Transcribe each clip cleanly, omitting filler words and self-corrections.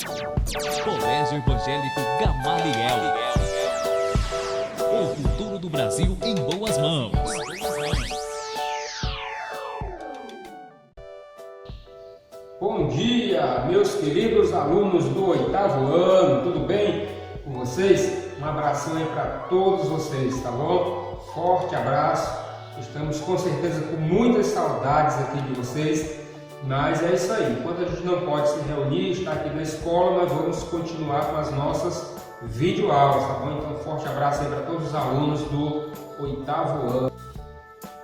Colégio Evangélico Gamaliel. O futuro do Brasil em boas mãos. Bom dia, meus queridos alunos do 8º ano, tudo bem com vocês? Um abração aí para todos vocês, tá bom? Forte abraço, estamos com certeza com muitas saudades aqui de vocês, mas é isso aí, enquanto a gente não pode se reunir, estar aqui na escola, nós vamos continuar com as nossas videoaulas, tá bom? Então forte abraço aí para todos os alunos do 8º ano.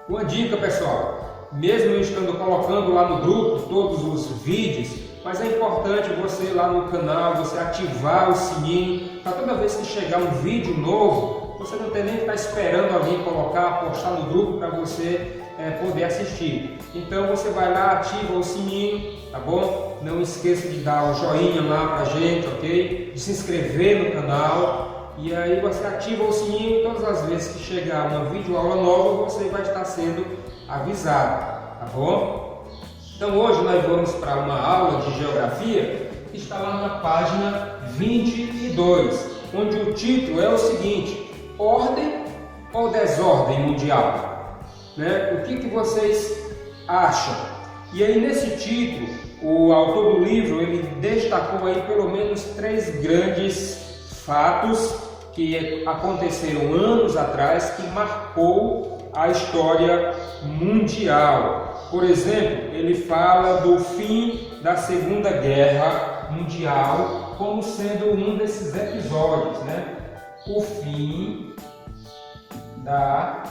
Uma dica, pessoal. Mesmo eu estando colocando lá no grupo todos os vídeos, mas é importante você lá no canal, você ativar o sininho, para toda vez que chegar um vídeo novo, você não ter nem que estar esperando alguém colocar, postar no grupo para você poder assistir. Então você vai lá, ativa o sininho, tá bom? Não esqueça de dar o joinha lá pra gente, ok? De se inscrever no canal. E aí você ativa o sininho e todas as vezes que chegar uma videoaula nova, você vai estar sendo avisado, tá bom? Então hoje nós vamos para uma aula de geografia que está lá na página 22, onde o título é o seguinte: ordem ou desordem mundial? Né? O que vocês acham? E aí nesse título, o autor do livro ele destacou aí pelo menos 3 grandes fatos que aconteceram anos atrás que marcou a história mundial. Por exemplo, ele fala do fim da Segunda Guerra Mundial como sendo um desses episódios, né? O fim da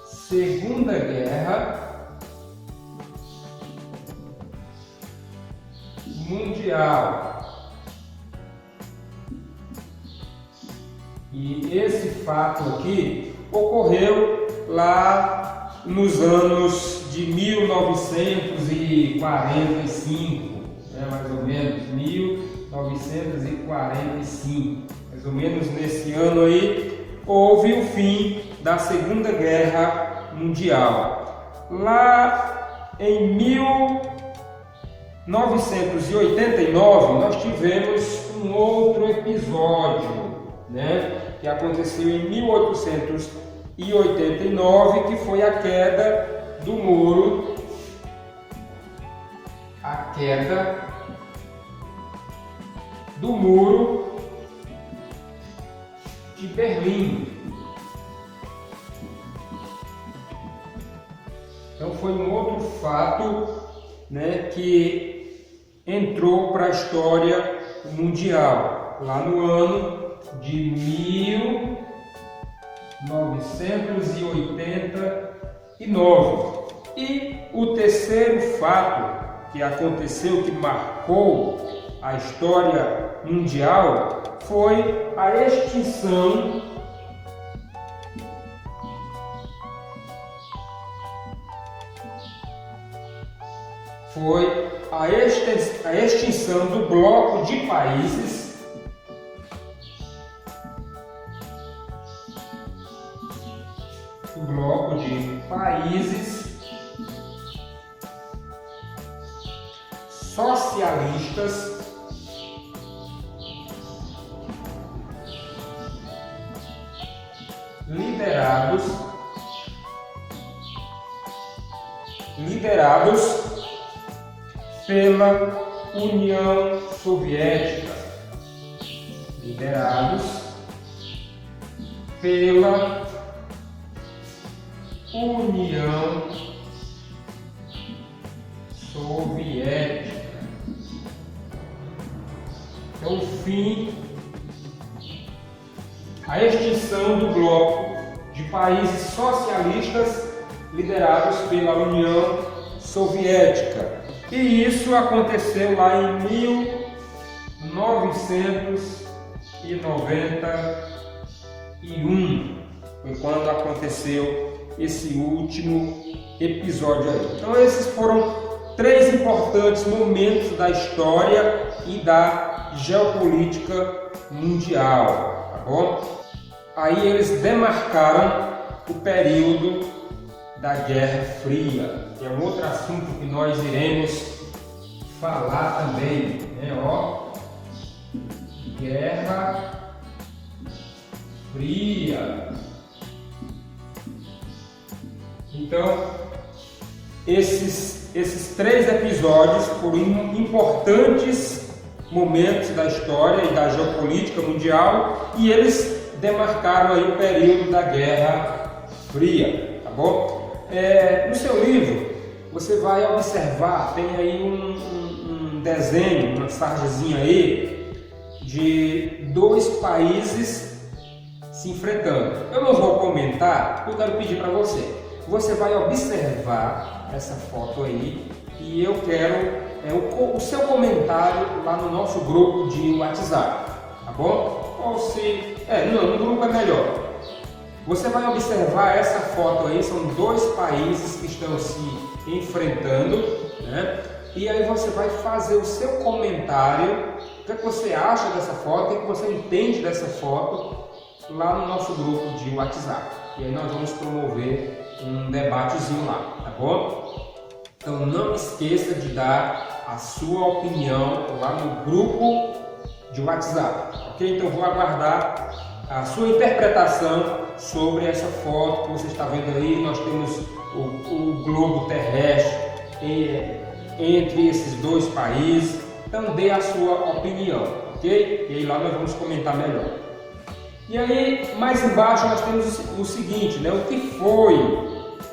Segunda Guerra Mundial. E esse fato aqui ocorreu lá nos anos de 1945, né, mais ou menos, 1945, mais ou menos nesse ano aí, houve o fim da Segunda Guerra Mundial. Lá em 1989 nós tivemos um outro episódio, né, que aconteceu em 1889, que foi a queda do muro, de Berlim. Então foi um outro fato, né, que entrou para a história mundial, lá no ano de 1989. E o terceiro fato que aconteceu, que marcou a história mundial, foi a extinção do bloco de países socialistas liderados pela União Soviética. É o fim, a extinção do bloco de países socialistas liderados pela União Soviética. E isso aconteceu lá em 1991. Foi quando aconteceu esse último episódio aí. Então esses foram 3 importantes momentos da história e da geopolítica mundial, tá bom? Aí eles demarcaram o período da Guerra Fria, que é um outro assunto que nós iremos falar também, né? Guerra Fria. Então, esses 3 episódios foram importantes momentos da história e da geopolítica mundial, e eles demarcaram aí o período da Guerra Fria, tá bom? No seu livro você vai observar, tem aí um desenho, uma sargezinha aí de 2 países se enfrentando. Eu não vou comentar, eu quero pedir para você. Você vai observar essa foto aí e eu quero o seu comentário lá no nosso grupo de WhatsApp, tá bom? Ou se... no grupo é melhor. Você vai observar essa foto aí, são 2 países que estão se enfrentando, né? E aí você vai fazer o seu comentário, o que você acha dessa foto, o que você entende dessa foto, lá no nosso grupo de WhatsApp. E aí nós vamos promover um debatezinho lá, tá bom? Então não esqueça de dar a sua opinião lá no grupo de WhatsApp, ok? Então vou aguardar a sua interpretação sobre essa foto que você está vendo aí. Nós temos o globo terrestre entre esses 2 países. Então dê a sua opinião, ok? E aí lá nós vamos comentar melhor. E aí mais embaixo nós temos o seguinte, né? O que foi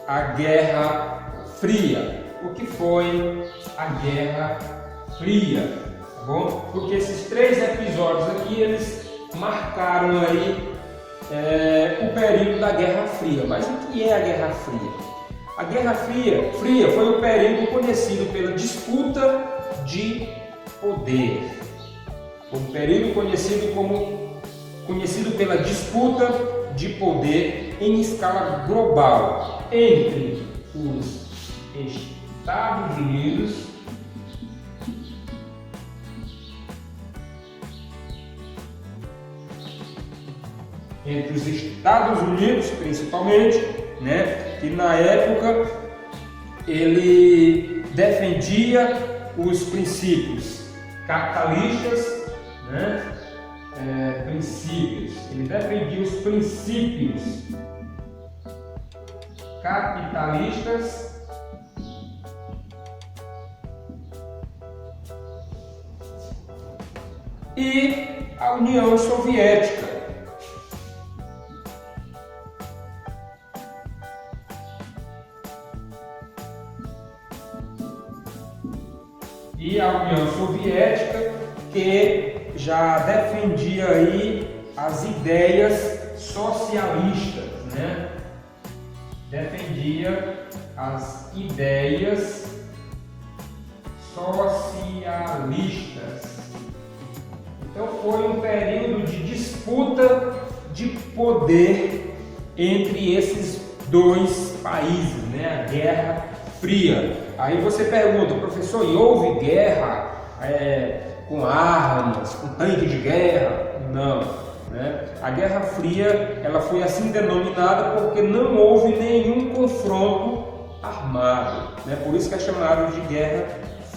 a Guerra Fria? O que foi a Guerra Fria, tá bom? Porque esses 3 episódios aqui, eles marcaram aí o período da Guerra Fria. Mas o que é a Guerra Fria? A Guerra Fria foi o período conhecido pela disputa de poder. Foi um período conhecido pela disputa de poder em escala global entre os Estados Unidos principalmente, né, que na época ele defendia os princípios capitalistas, né, ele defendia os princípios capitalistas e a União Soviética. Que já defendia aí as ideias socialistas, né? Defendia as ideias socialistas. Então foi um período de disputa de poder entre esses 2 países, né? A Guerra Fria. Aí você pergunta, professor, e houve guerra com armas, com tanque de guerra? Não, né? A Guerra Fria ela foi assim denominada porque não houve nenhum confronto armado, né? Por isso que é chamado de Guerra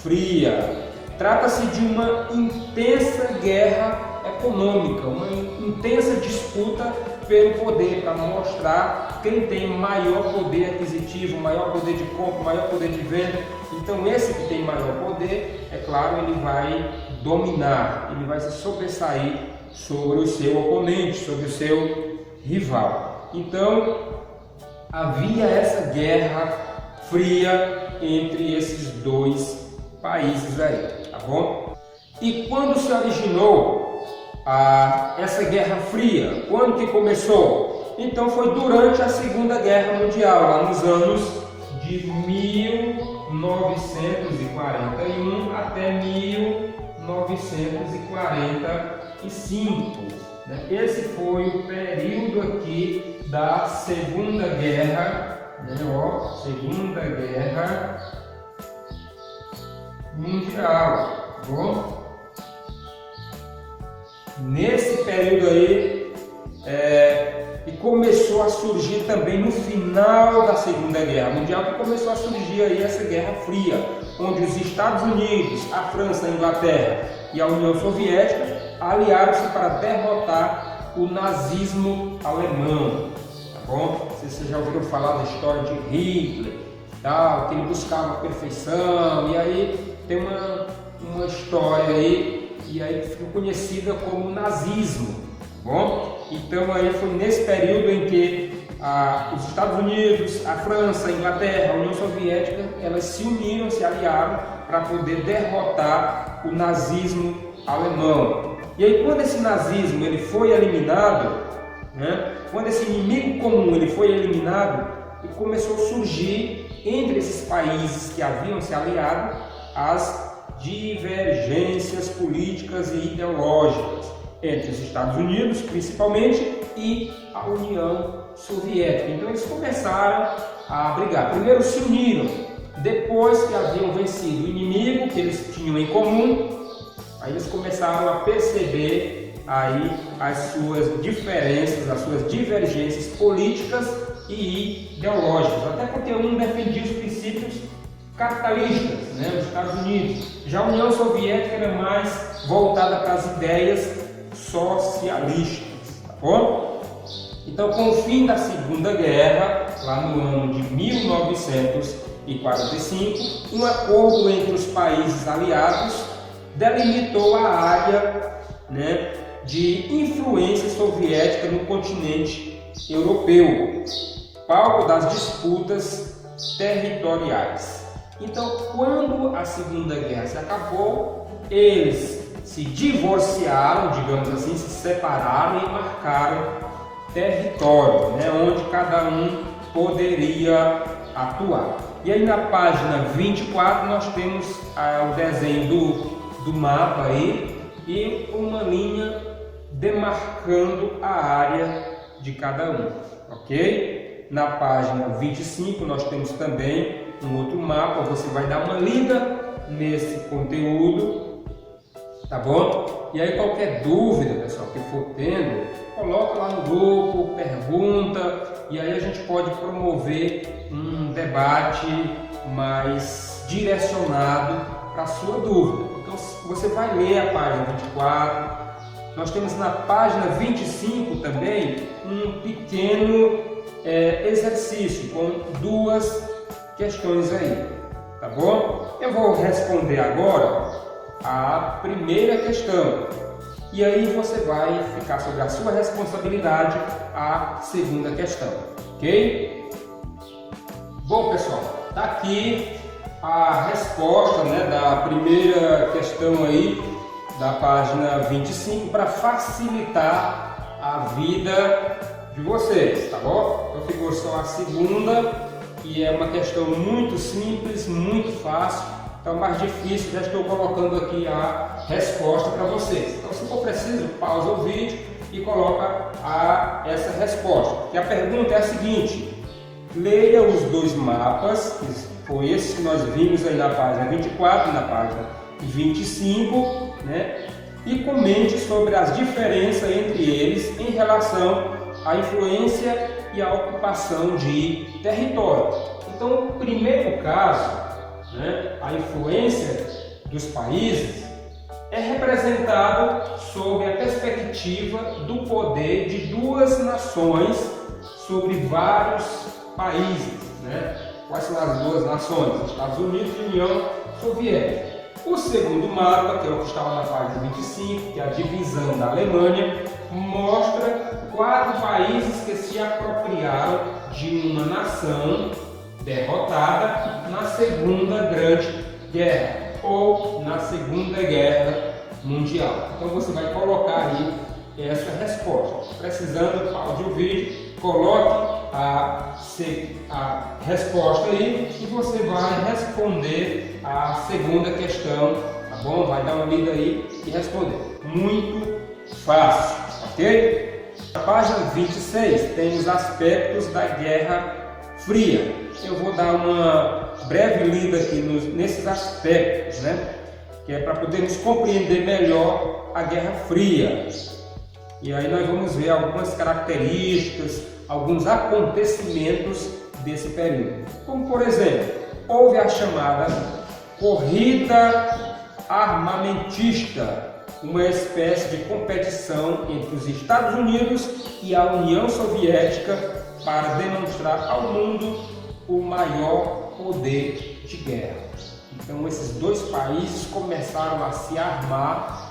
Fria. Trata-se de uma intensa guerra econômica, uma intensa disputa pelo poder, para mostrar quem tem maior poder aquisitivo, maior poder de compra, maior poder de venda. Então esse que tem maior poder, é claro, ele vai dominar, ele vai se sobressair sobre o seu oponente, sobre o seu rival. Então havia essa Guerra Fria entre esses 2 países aí, tá bom? E quando se originou essa Guerra Fria? Quando que começou? Então foi durante a Segunda Guerra Mundial, lá nos anos de 1941 até 1945. Né? Esse foi o período aqui da Segunda Guerra, né? Segunda Guerra Mundial. Bom? Nesse período aí, e começou a surgir também no final da Segunda Guerra Mundial, que começou a surgir aí essa Guerra Fria, onde os Estados Unidos, a França, a Inglaterra e a União Soviética aliaram-se para derrotar o nazismo alemão. Tá bom? Vocês já ouviram falar da história de Hitler, tal, que ele buscava a perfeição, e aí tem uma história aí, e aí ficou conhecida como nazismo. Tá bom? Então aí foi nesse período em que os Estados Unidos, a França, a Inglaterra, a União Soviética, elas se uniram, se aliaram para poder derrotar o nazismo alemão. E aí quando esse nazismo ele foi eliminado, né, quando esse inimigo comum ele foi eliminado, e começou a surgir entre esses países que haviam se aliado as divergências políticas e ideológicas entre os Estados Unidos, principalmente, e a União Soviética. Então eles começaram a brigar. Primeiro se uniram, depois que haviam vencido o inimigo que eles tinham em comum, aí eles começaram a perceber aí as suas diferenças, as suas divergências políticas e ideológicas, até porque um defendia os princípios capitalistas, né, nos Estados Unidos. Já a União Soviética era mais voltada para as ideias socialistas, tá bom? Então, com o fim da Segunda Guerra, lá no ano de 1945, um acordo entre os países aliados delimitou a área, né, de influência soviética no continente europeu, palco das disputas territoriais. Então, quando a Segunda Guerra se acabou, eles se divorciaram, digamos assim, se separaram e marcaram território, né, onde cada um poderia atuar. E aí na página 24 nós temos o desenho do mapa aí e uma linha demarcando a área de cada um, ok? Na página 25 nós temos também um outro mapa, você vai dar uma lida nesse conteúdo, tá bom? E aí qualquer dúvida, pessoal, que for tendo, coloca lá no grupo, pergunta, e aí a gente pode promover um debate mais direcionado para a sua dúvida. Então você vai ler a página 24, nós temos na página 25 também um pequeno exercício com duas questões aí, tá bom? Eu vou responder agora a primeira questão e aí você vai ficar sobre a sua responsabilidade a segunda questão, ok? Bom, pessoal, tá aqui a resposta, né, da primeira questão aí da página 25 para facilitar a vida de vocês, tá bom? Então ficou só a segunda e é uma questão muito simples, muito fácil. Então, mais difícil, já estou colocando aqui a resposta para vocês. Então, se for preciso, pausa o vídeo e coloca essa resposta. E a pergunta é a seguinte: leia os dois mapas, que foi esse que nós vimos aí na página 24 e na página 25, né? E comente sobre as diferenças entre eles em relação à influência e à ocupação de território. Então, o primeiro caso, né, a influência dos países é representado sob a perspectiva do poder de duas nações sobre vários países, né? Quais são as duas nações? Estados Unidos e União Soviética. O segundo mapa, que é o que estava na página 25, que é a divisão da Alemanha, mostra 4 países que se apropriaram de uma nação derrotada na Segunda Grande Guerra ou na Segunda Guerra Mundial. Então você vai colocar aí essa resposta. Precisando, pause o vídeo, coloque a resposta aí e você vai responder a segunda questão, tá bom? Vai dar uma lida aí e responder. Muito fácil, ok? Na página 26 tem os aspectos da Guerra Fria. Eu vou dar uma breve lida aqui nesses aspectos, né? Que é para podermos compreender melhor a Guerra Fria. E aí nós vamos ver algumas características, alguns acontecimentos desse período. Como por exemplo, houve a chamada corrida armamentista uma espécie de competição entre os Estados Unidos e a União Soviética para demonstrar ao mundo o maior poder de guerra. Então esses dois países começaram a se armar,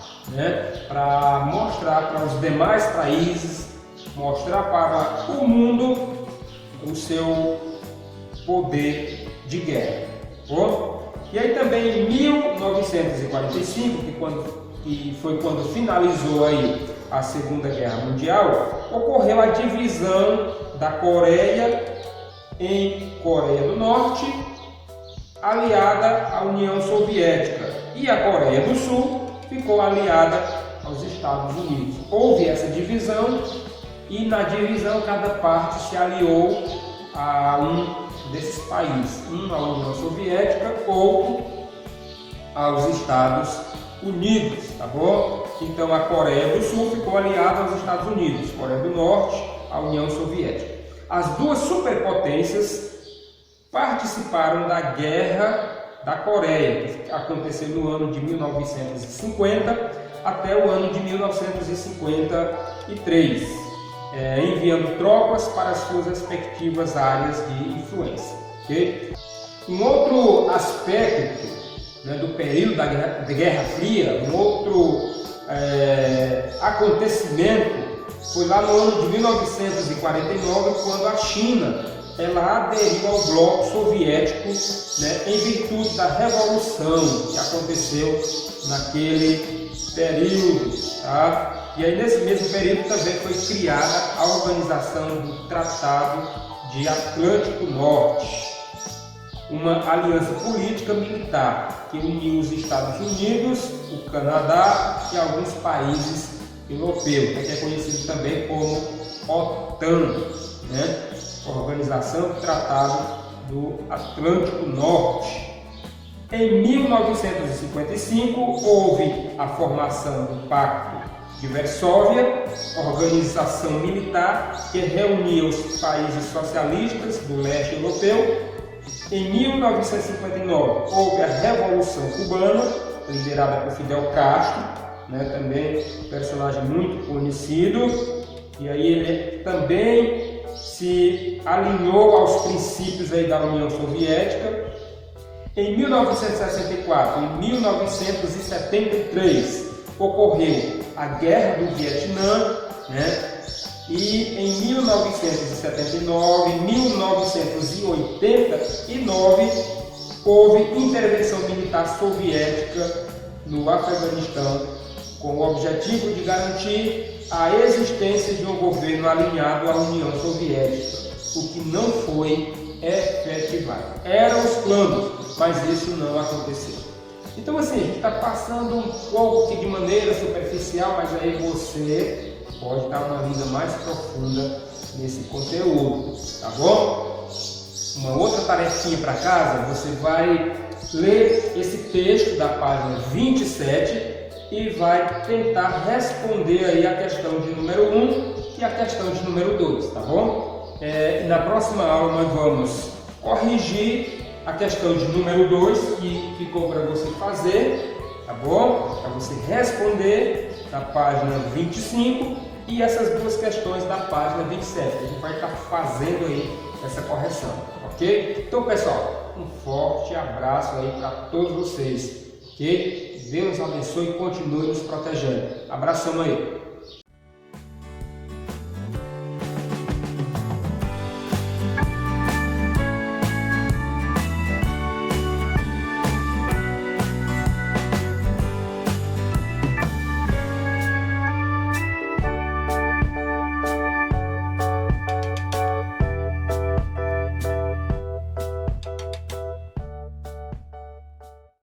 para mostrar para os demais países, mostrar para o mundo o seu poder de guerra. Bom? E aí também em 1945, que foi quando finalizou aí a Segunda Guerra Mundial, ocorreu a divisão da Coreia em Coreia do Norte, aliada à União Soviética, e a Coreia do Sul ficou aliada aos Estados Unidos. Houve essa divisão e na divisão cada parte se aliou a um desses países, um à União Soviética, outro aos Estados Unidos, tá bom? Então a Coreia do Sul ficou aliada aos Estados Unidos, Coreia do Norte à União Soviética. As duas superpotências participaram da Guerra da Coreia, que aconteceu no ano de 1950 até o ano de 1953, enviando tropas para as suas respectivas áreas de influência. Okay? Um outro aspecto do período da Guerra Fria, um outro acontecimento foi lá no ano de 1949, quando a China aderiu ao bloco soviético, em virtude da revolução que aconteceu naquele período. Tá? E aí nesse mesmo período também foi criada a organização do Tratado de Atlântico Norte, uma aliança política militar que uniu os Estados Unidos, o Canadá e alguns países europeus, que é conhecido também como OTAN, Organização do Tratado do Atlântico Norte. Em 1955 houve a formação do Pacto de Varsóvia, organização militar que reunia os países socialistas do leste europeu. Em 1959 houve a Revolução Cubana, liderada por Fidel Castro, também personagem muito conhecido, e aí ele também se alinhou aos princípios da União Soviética. Em 1964 e 1973 ocorreu a Guerra do Vietnã, e em 1979 e 1989 houve intervenção militar soviética no Afeganistão, com o objetivo de garantir a existência de um governo alinhado à União Soviética, o que não foi efetivado. Eram os planos, mas isso não aconteceu. Então assim, a gente está passando um pouco aqui de maneira superficial, mas aí você pode dar uma lida mais profunda nesse conteúdo, tá bom? Uma outra tarefinha para casa, você vai ler esse texto da página 27 e vai tentar responder aí a questão de número 1 e a questão de número 2, tá bom? Na próxima aula nós vamos corrigir a questão de número 2 que ficou para você fazer, tá bom? Para você responder na página 25 e essas duas questões da página 27. A gente vai estar fazendo aí essa correção, ok? Então pessoal, um forte abraço aí para todos vocês, ok? Deus abençoe e continue nos protegendo. Abração aí.